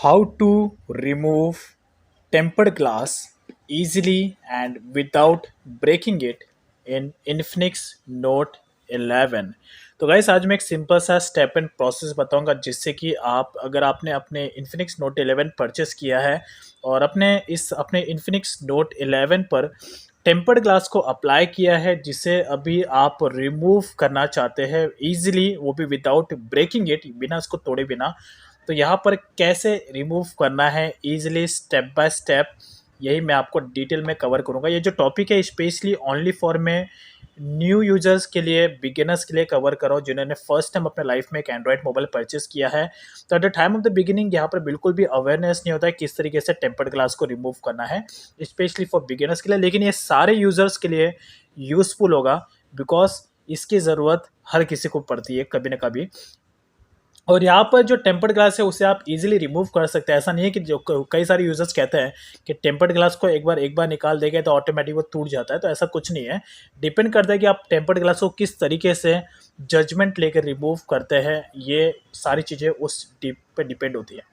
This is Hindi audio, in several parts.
How to remove tempered glass easily and without breaking it in Infinix Note 11। तो गाइस आज मैं एक सिंपल सा स्टेप एंड प्रोसेस बताऊंगा जिससे कि आप अगर आपने अपने Infinix Note 11 परचेस किया है और अपने Infinix Note 11 पर टेम्पर्ड ग्लास को अप्लाई किया है जिसे अभी आप रिमूव करना चाहते हैं इजीली, वो भी विदाउट ब्रेकिंग इट, बिना उसको तोड़े बिना। तो यहाँ पर कैसे रिमूव करना है इजीली स्टेप बाय स्टेप, यही मैं आपको डिटेल में कवर करूँगा। ये जो टॉपिक है स्पेशली ओनली फॉर मैं न्यू यूजर्स के लिए, बिगिनर्स के लिए कवर करो जिन्होंने फर्स्ट टाइम अपने लाइफ में एक एंड्रॉयड मोबाइल परचेस किया है। तो at the time of the beginning यहाँ पर बिल्कुल भी अवेयरनेस नहीं होता है किस तरीके से टेम्पर्ड ग्लास को रिमूव करना है, स्पेशली फॉर बिगिनर्स के लिए। लेकिन ये सारे यूजर्स के लिए यूजफुल होगा बिकॉज इसकी ज़रूरत हर किसी को पड़ती है कभी ना कभी। और यहाँ पर जो टेम्पर्ड ग्लास है उसे आप इजीली रिमूव कर सकते हैं। ऐसा नहीं है कि जो कई सारे यूजर्स कहते हैं कि टेम्पर्ड ग्लास को एक बार निकाल देंगे तो ऑटोमेटिक वो टूट जाता है, तो ऐसा कुछ नहीं है। डिपेंड करता है कि आप टेम्पर्ड ग्लास को किस तरीके से जजमेंट लेकर रिमूव करते हैं, ये सारी चीज़ें उस पे डिपेंड होती है।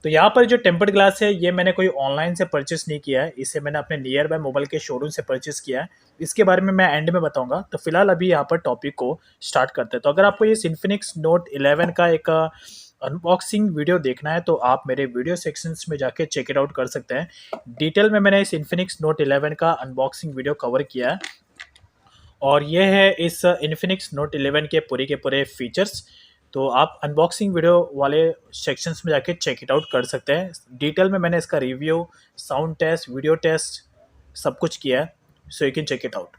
तो यहाँ पर जो टेम्पर्ड ग्लास है ये मैंने कोई ऑनलाइन से परचेस नहीं किया है, इसे मैंने अपने नियर बाय मोबाइल के शोरूम से परचेस किया है। इसके बारे में मैं एंड में बताऊंगा। तो फिलहाल अभी यहाँ पर टॉपिक को स्टार्ट करते हैं। तो अगर आपको ये इन्फिनिक्स नोट 11 का एक अनबॉक्सिंग वीडियो देखना है तो आप मेरे वीडियो सेक्शंस में जाके चेक इट आउट कर सकते हैं। डिटेल में मैंने इस इन्फिनिक्स नोट 11 का अनबॉक्सिंग वीडियो कवर किया है और ये है इस इन्फिनिक्स नोट 11 के पूरे फीचर्स। तो आप अनबॉक्सिंग वीडियो वाले सेक्शंस में जाके चेक इट आउट कर सकते हैं। डिटेल में मैंने इसका review, sound test, video test सब कुछ किया है, so you can check it out.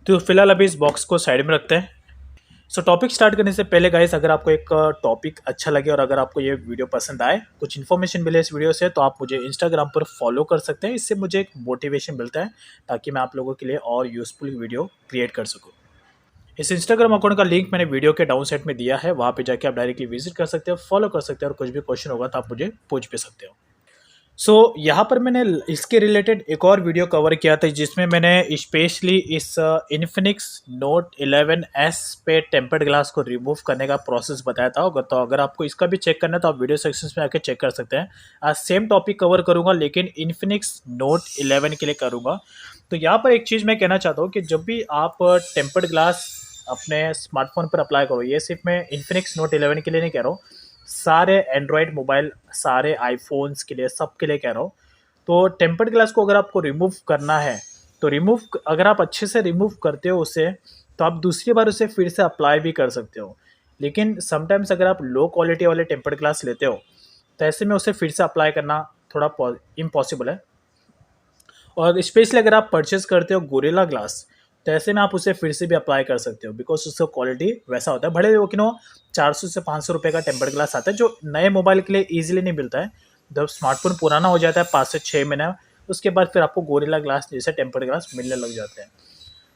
तो फिलहाल अभी इस बॉक्स को साइड में रखते हैं। सो टॉपिक स्टार्ट करने से पहले गाइस, अगर आपको एक टॉपिक अच्छा लगे और अगर आपको ये वीडियो पसंद आए, कुछ इन्फॉर्मेशन मिले इस वीडियो से, तो आप मुझे इंस्टाग्राम पर फॉलो कर सकते हैं। इससे मुझे एक मोटिवेशन मिलता है ताकि मैं आप लोगों के लिए और यूजफुल वीडियो क्रिएट कर सकूँ। इस इंस्टाग्राम अकाउंट का लिंक मैंने वीडियो के डाउन साइड में दिया है, वहाँ पे जाके आप डायरेक्टली विजिट कर सकते हो, फॉलो कर सकते हो और कुछ भी क्वेश्चन होगा तो आप मुझे पूछ भी सकते हो। यहाँ पर मैंने इसके रिलेटेड एक और वीडियो कवर किया था जिसमें मैंने स्पेशली इस इन्फिनिक्स नोट 11S पे टेम्पर्ड ग्लास को रिमूव करने का प्रोसेस बताया था। तो अगर आपको इसका भी चेक करना है तो आप वीडियो सेक्शन में आके चेक कर सकते हैं। आज सेम टॉपिक कवर करूँगा लेकिन इन्फिनिक्स नोट 11 के लिए करूँगा। तो यहाँ पर एक चीज़ मैं कहना चाहता हूँ कि जब भी आप टेम्पर्ड ग्लास अपने स्मार्टफोन पर अप्लाई करो, ये सिर्फ मैं इन्फिनिक्स नोट 11 के लिए नहीं कह रहा हूँ, सारे एंड्रॉयड मोबाइल, सारे आईफोन्स के लिए, सब के लिए कह रहा हूँ। तो टेम्पर्ड ग्लास को अगर आपको रिमूव करना है तो अगर आप अच्छे से रिमूव करते हो उसे, तो आप दूसरी बार उसे फिर से अप्लाई भी कर सकते हो। लेकिन समटाइम्स अगर आप लो क्वालिटी वाले टेम्पर्ड ग्लास लेते हो तो ऐसे में उसे फिर से अप्लाई करना थोड़ा इम्पॉसिबल है। और स्पेशली अगर आप परचेस करते हो गोरिल्ला ग्लास तो ऐसे में आप उसे फिर से भी अप्लाई कर सकते हो बिकॉज उसका क्वालिटी वैसा होता है। भले वो कि 400 से 500 रुपये का टेम्पर्ड ग्लास आता है जो नए मोबाइल के लिए ईजिली नहीं मिलता है। जब स्मार्टफोन पुराना हो जाता है 5 से 6 महीने, उसके बाद फिर आपको गोरिल्ला ग्लास जैसे टेम्पर्ड ग्लास मिलने लग जाते हैं।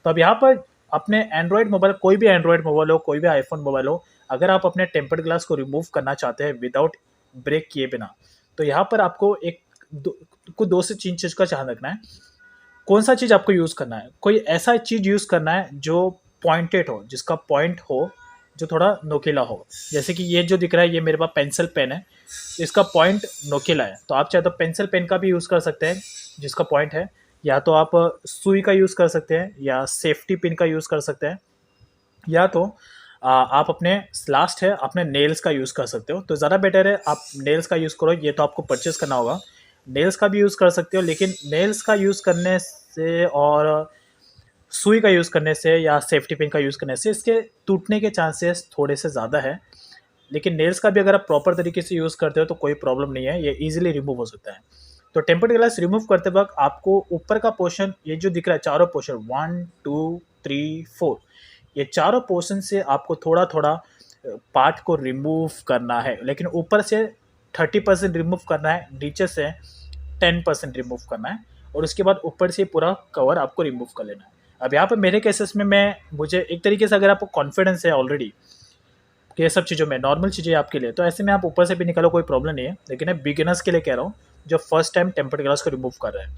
तो अब यहाँ पर अपने एंड्रॉयड मोबाइल, कोई भी एंड्रॉयड मोबाइल हो, कोई भी आईफोन मोबाइल हो, अगर आप अपने टेम्पर्ड ग्लास को रिमूव करना चाहते हैं विदाउट ब्रेक किए बिना, तो यहाँ पर आपको दो से तीन चीज़ का ध्यान रखना है। कौन सा चीज़ आपको यूज़ करना है, कोई ऐसा चीज़ यूज़ करना है जो पॉइंटेड हो, जिसका पॉइंट हो, जो थोड़ा नोकीला हो। जैसे कि ये जो दिख रहा है ये मेरे पास पेंसिल पेन है, इसका पॉइंट नोकीला है, तो आप चाहे तो पेंसिल पेन का भी यूज़ कर सकते हैं जिसका पॉइंट है, या तो आप सुई का यूज़ कर सकते हैं या सेफ्टी पिन का यूज़ कर सकते हैं, या तो आप अपने लास्ट है अपने नेल्स का यूज़ कर सकते हो। तो ज़्यादा बेटर है आप नेल्स का यूज़ करो। ये तो आपको परचेस करना होगा, नेल्स का भी यूज़ कर सकते हो, लेकिन नेल्स का यूज़ करने से और सुई का यूज़ करने से या सेफ्टी पिन का यूज़ करने से इसके टूटने के चांसेस थोड़े से ज़्यादा है। लेकिन नेल्स का भी अगर आप प्रॉपर तरीके से यूज़ करते हो तो कोई प्रॉब्लम नहीं है, ये ईजिली रिमूव हो सकता है। तो टेम्पर्ड ग्लास रिमूव करते वक्त आपको ऊपर का पोर्शन, ये जो दिख रहा है चारों पोर्शन 1 2 3 4, ये चारों पोर्शन से आपको थोड़ा थोड़ा पार्ट को रिमूव करना है। लेकिन ऊपर से 30% रिमूव करना है, नीचे से 10% रिमूव करना है, और उसके बाद ऊपर से पूरा कवर आपको रिमूव कर लेना है। अब यहाँ पर मेरे केसेस में मुझे एक तरीके से, अगर आपको कॉन्फिडेंस है ऑलरेडी कि ये सब चीज़ों में नॉर्मल चीज़ें आपके लिए, तो ऐसे में आप ऊपर से भी निकालो, कोई प्रॉब्लम नहीं है। लेकिन मैं बिगिनर्स के लिए कह रहा हूँ जो फर्स्ट टाइम टेम्पर्ड ग्लास को रिमूव कर रहे हैं।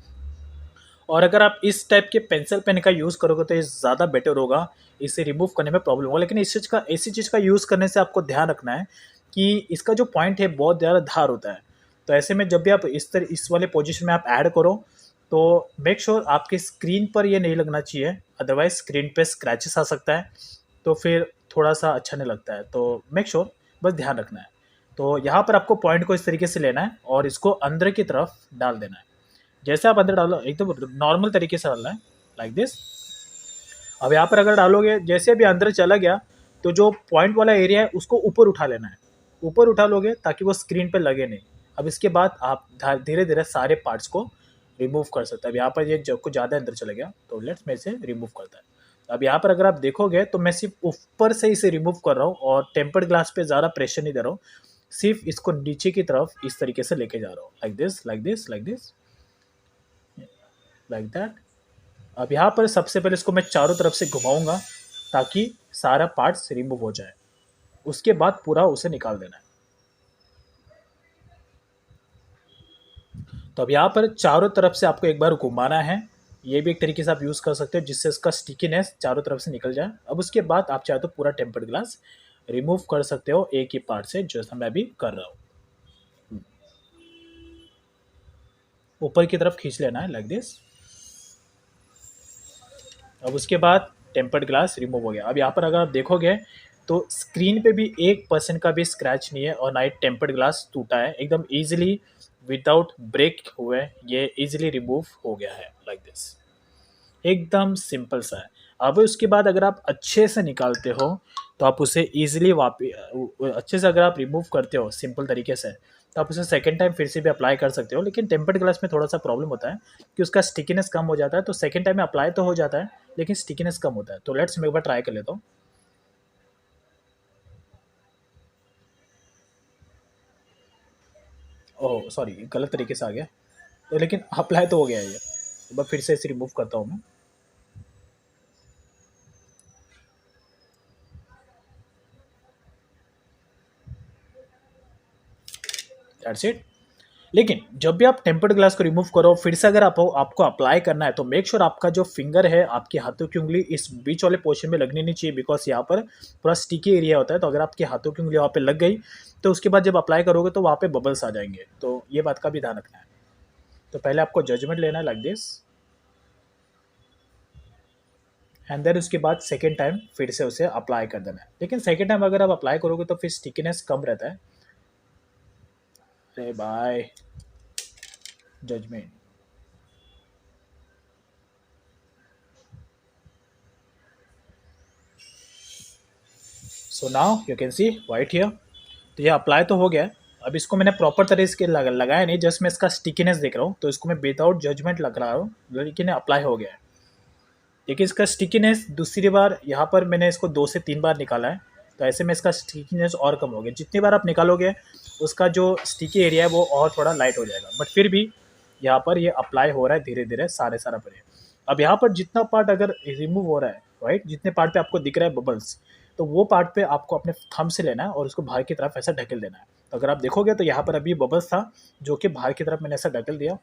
और अगर आप इस टाइप के पेंसिल पेन का यूज़ करोगे तो ये ज़्यादा बेटर होगा, इसे रिमूव करने में प्रॉब्लम होगा। लेकिन ऐसी चीज़ का यूज़ करने से आपको ध्यान रखना है कि इसका जो पॉइंट है बहुत ज़्यादा धार होता है, तो ऐसे में जब भी आप इस वाले पोजीशन में आप ऐड करो तो मेक श्योर आपके स्क्रीन पर ये नहीं लगना चाहिए, अदरवाइज स्क्रीन पे स्क्रैचेस आ सकता है, तो फिर थोड़ा सा अच्छा नहीं लगता है। तो मेक श्योर बस ध्यान रखना है। तो यहाँ पर आपको पॉइंट को इस तरीके से लेना है और इसको अंदर की तरफ डाल देना है। जैसे आप अंदर डालो एकदम नॉर्मल तरीके से डालना है, लाइक दिस। अब यहाँ पर अगर डालोगे, जैसे अभी अंदर चला गया तो जो पॉइंट वाला एरिया है उसको ऊपर उठा लेना है, ऊपर उठा लोगे ताकि वो स्क्रीन पे लगे नहीं। अब इसके बाद आप धीरे धीरे सारे पार्ट्स को रिमूव कर सकते हैं। अब यहाँ पर ये जब कुछ ज़्यादा अंदर चला गया तो लेट्स मैं इसे रिमूव करता है। अब यहाँ पर अगर आप देखोगे तो मैं सिर्फ ऊपर से इसे रिमूव कर रहा हूँ और टेम्पर्ड ग्लास पे ज़्यादा प्रेशर नहीं दे रहा हूँ, सिर्फ इसको नीचे की तरफ इस तरीके से लेके जा रहा हूँ, like this like this like this like that. अब यहाँ पर सबसे पहले इसको मैं चारों तरफ से घुमाऊंगा ताकि सारा पार्ट्स रिमूव हो जाए, उसके बाद पूरा उसे निकाल देना है। तो अब यहाँ पर चारों तरफ से आपको एक बार घुमाना है, ये भी एक तरीके से आप यूज़ कर सकते हो जिससे इसका स्टिकीनेस चारों तरफ से निकल जाए। अब उसके बाद आप चाहे तो पूरा टेम्पर्ड ग्लास रिमूव कर सकते हो एक ही पार्ट से, जैसा मैं भी कर रहा हूँ। ऊपर की तरफ खींच लेना है लाइक दिस। अब उसके बाद टेम्पर्ड ग्लास रिमूव हो गया। अब यहाँ पर अगर आप देखोगे तो स्क्रीन पे भी 1% का भी स्क्रैच नहीं है और ना ही टेम्पर्ड ग्लास टूटा है, एकदम ईजिली विदाउट ब्रेक हुए ये ईजिली रिमूव हो गया है लाइक दिस। एकदम सिंपल सा है। अब उसके बाद अगर आप अच्छे से निकालते हो तो आप उसे ईजिली वापस अच्छे से अगर आप रिमूव करते हो सिंपल तरीके से तो आप उसे सेकेंड टाइम फिर से भी अप्लाई कर सकते हो। लेकिन टेम्पर्ड ग्लास में थोड़ा सा प्रॉब्लम होता है कि उसका स्टिकीनेस कम हो जाता है, तो सेकेंड टाइम में अप्लाई तो हो जाता है लेकिन स्टिकीनेस कम होता है। तो लेट्स मैं एक बार ट्राई कर लेता हूँ। ओह सॉरी, गलत तरीके से आ गया, तो लेकिन अप्लाई तो हो गया है ये। एक बार फिर से इसे रिमूव करता हूँ मैं। That's it. लेकिन जब भी आप टेम्पर्ड ग्लास को रिमूव करो फिर से अगर आपको अप्लाई करना है तो मेक श्योर आपका जो फिंगर है, आपके हाथों की उंगली इस बीच वाले पोर्शन में लगनी नहीं चाहिए, बिकॉज यहाँ पर पूरा स्टिकी एरिया होता है। तो अगर आपके हाथों की उंगली वहाँ पे लग गई तो उसके बाद जब अप्लाई करोगे तो वहाँ पे बबल्स आ जाएंगे, तो ये बात का भी ध्यान रखना है। तो पहले आपको जजमेंट लेना है लाइक दिस, एंड देन उसके बाद सेकेंड टाइम फिर से उसे अप्लाई कर देना है। लेकिन सेकेंड टाइम अगर आप अप्लाई करोगे तो फिर स्टिकीनेस कम रहता है। अरे बाय, judgement. So now you can see white here. तो ये अप्लाई तो हो गया है। अब इसको मैंने प्रॉपर तरह से लगाया नहीं, जस्ट मैं इसका स्टिकीनेस देख रहा हूँ, तो इसको मैं विदाउट जजमेंट लग रहा हूँ, लेकिन अप्लाई हो गया है। देखिए इसका स्टिकीनेस दूसरी बार यहाँ पर मैंने इसको 2 से 3 बार निकाला है, तो ऐसे में इसका स्टिकीनेस और कम हो गया। जितनी बार आप निकालोगे उसका जो स्टिकी एरिया है वो और थोड़ा लाइट हो जाएगा, बट फिर भी यहाँ पर ये अप्लाई हो रहा है धीरे धीरे सारा पर। अब यहाँ पर जितना पार्ट अगर रिमूव हो रहा है, राइट, जितने पार्ट पे आपको दिख रहा है बबल्स, तो वो पार्ट पे आपको अपने थंब से लेना है और उसको बाहर की तरफ ऐसा ढकेल देना है। तो अगर आप देखोगे तो यहाँ पर अभी बबल्स था जो कि बाहर की तरफ मैंने ऐसा ढकेल दिया,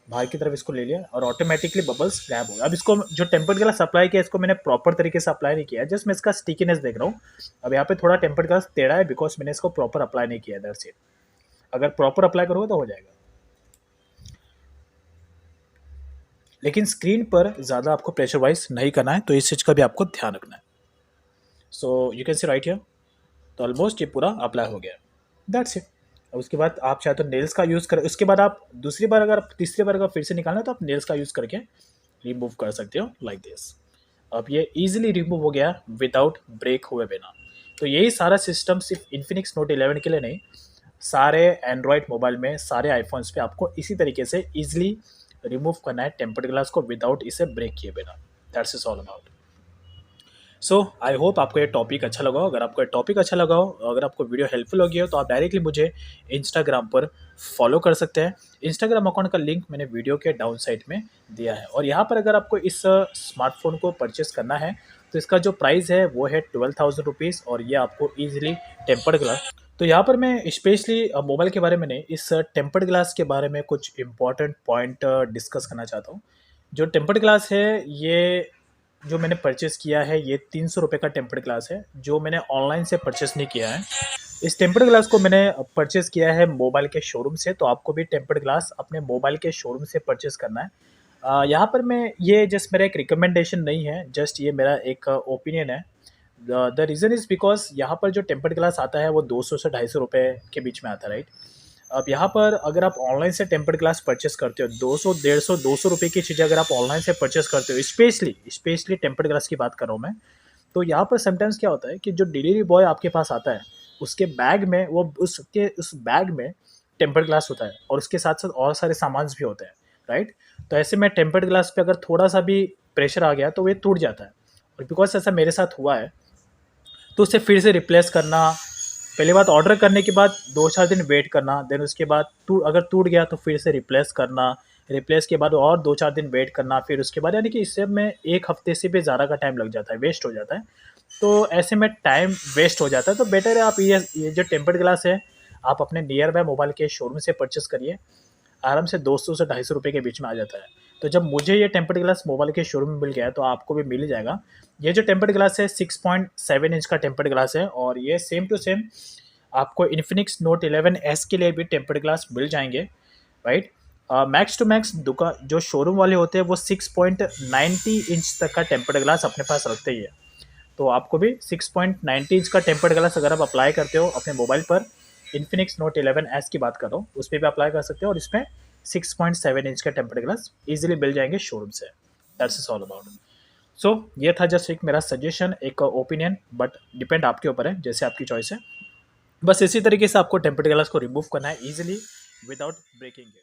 बाहर की तरफ इसको ले लिया और ऑटोमेटिकली बबल्स गायब हो गया। अब इसको जो टेम्पर्ड ग्लास अप्लाई किया इसको मैंने प्रॉपर तरीके से अप्लाई नहीं किया है, जस्ट मैं इसका स्टिकीनेस देख रहा हूँ। अब यहाँ पे थोड़ा टेम्पर्ड ग्लास टेढ़ा है बिकॉज मैंने इसको प्रॉपर अप्लाई नहीं किया, दैट्स इट। अगर प्रॉपर अप्लाई करोगे तो हो जाएगा, लेकिन स्क्रीन पर ज़्यादा आपको प्रेशर वाइज नहीं करना है, तो इस चीज़ का भी आपको ध्यान रखना है। So you can C right here. तो ऑलमोस्ट ये पूरा अप्लाई हो गया, दैट्स इट। अब उसके बाद आप चाहे तो नेल्स का यूज़ करें, उसके बाद आप दूसरी बार अगर तीसरी बार अगर फिर से निकालना है तो आप नेल्स का यूज़ करके रिमूव कर सकते हो लाइक दिस। अब ये इजीली रिमूव हो गया विदाउट ब्रेक हुए बिना। तो यही सारा सिस्टम सिर्फ इन्फिनिक्स नोट 11 के लिए नहीं, सारे एंड्रॉयड मोबाइल में, सारे आईफोन्स पे आपको इसी तरीके से इजीली रिमूव करना है टेम्पर्ड ग्लास को विदाउट इसे ब्रेक किए बिना। That's is all about. So I hope आपको ये टॉपिक अच्छा लगा हो। अगर आपको ये टॉपिक अच्छा लगा हो, अगर आपको वीडियो हेल्पफुल होगी हो, तो आप डायरेक्टली मुझे इंस्टाग्राम पर फॉलो कर सकते हैं। इंस्टाग्राम अकाउंट का लिंक मैंने वीडियो के डाउन साइड में दिया है। और यहाँ पर अगर आपको इस स्मार्टफोन को परचेस करना है तो इसका जो प्राइस है वो है 12,000 रुपीज़, और ये आपको ईजिली टेम्पर्ड ग्लास। तो यहाँ पर मैं स्पेशली मोबाइल के बारे में नहीं, इस टेम्पर्ड ग्लास के बारे में कुछ इंपॉर्टेंट पॉइंट डिस्कस करना चाहता हूँ। जो टेम्पर्ड ग्लास है, ये जो मैंने परचेस किया है ये 300 रुपये का टेम्पर्ड ग्लास है, जो मैंने ऑनलाइन से परचेस नहीं किया है। इस टेम्पर्ड ग्लास को मैंने परचेज़ किया है मोबाइल के शोरूम से, तो आपको भी टेम्पर्ड ग्लास अपने मोबाइल के शोरूम से परचेज़ करना है। यहाँ पर मैं ये जस्ट मेरा एक रिकमेंडेशन नहीं है, जस्ट ये मेरा एक ओपिनियन है। द रीज़न इज़ बिकॉज़ यहाँ पर जो टेम्पर्ड ग्लास आता है वो 200 से ₹250 के बीच में आता है, राइट? अब यहाँ पर अगर आप ऑनलाइन से टेम्पर्ड ग्लास परचेज़ करते हो, 200, 150, ₹200 की चीज़ें अगर आप ऑनलाइन से परचेज़ करते हो, स्पेशली टेम्पर्ड ग्लास की बात कर रहा हूँ मैं, तो यहाँ पर समटाइम्स क्या होता है कि जो डिलीवरी बॉय आपके पास आता है, उसके बैग में वो उसके उस बैग में टेम्पर्ड ग्लास होता है और उसके साथ-साथ और सारे सामान्स भी होते हैं, राइट? तो ऐसे में टेम्पर्ड ग्लास पे अगर थोड़ा-सा भी प्रेशर आ गया तो ये टूट जाता है और बिकॉज़ ऐसा मेरे साथ हुआ है, तो उसे फिर से रिप्लेस करना, पहली बात ऑर्डर करने के बाद 2-4 दिन वेट करना, देन उसके बाद अगर टूट गया तो फिर से रिप्लेस करना, रिप्लेस के बाद और 2-4 दिन वेट करना, फिर उसके बाद यानी कि इससे में 1 हफ्ते से भी ज़्यादा का टाइम लग जाता है, वेस्ट हो जाता है। तो ऐसे में टाइम वेस्ट हो जाता है, तो बेटर है आप ये जो टेम्पर्ड ग्लास है, आप अपने नियर बाय मोबाइल के शोरूम से परचेज़ करिए। आराम से 200 से ₹250 के बीच में आ जाता है। तो जब मुझे ये टेम्पर्ड ग्लास मोबाइल के शोरूम में मिल गया है, तो आपको भी मिल ही जाएगा। ये जो टेम्पर्ड ग्लास है 6.7 इंच का टेम्पर्ड ग्लास है और ये सेम टू सेम आपको इन्फिनिक्स नोट 11S के लिए भी टेम्पर्ड ग्लास मिल जाएँगे, राइट? मैक्स टू मैक्स जो शोरूम वाले होते हैं वो 6.90 इंच तक का टेम्पर्ड ग्लास अपने पास रखते ही है। तो आपको भी 6.90 इंच का टेम्पर्ड ग्लास अगर आप अप्लाई करते हो अपने मोबाइल पर, इन्फिनिक्स नोट 11S की बात कर रहा हूँ, उस पे भी अप्लाई कर सकते हो और इसमें 6.7 इंच का टेम्पर्ड ग्लास ईज़िली मिल जाएँगे शोरूम से। That's is all about. So ये था जस्ट एक मेरा सजेशन, एक ओपिनियन, बट डिपेंड आपके ऊपर है, जैसे आपकी चॉइस है। बस इसी तरीके से आपको टेम्पर्ड ग्लास को रिमूव करना है ईज़िली विदाउट ब्रेकिंग इट।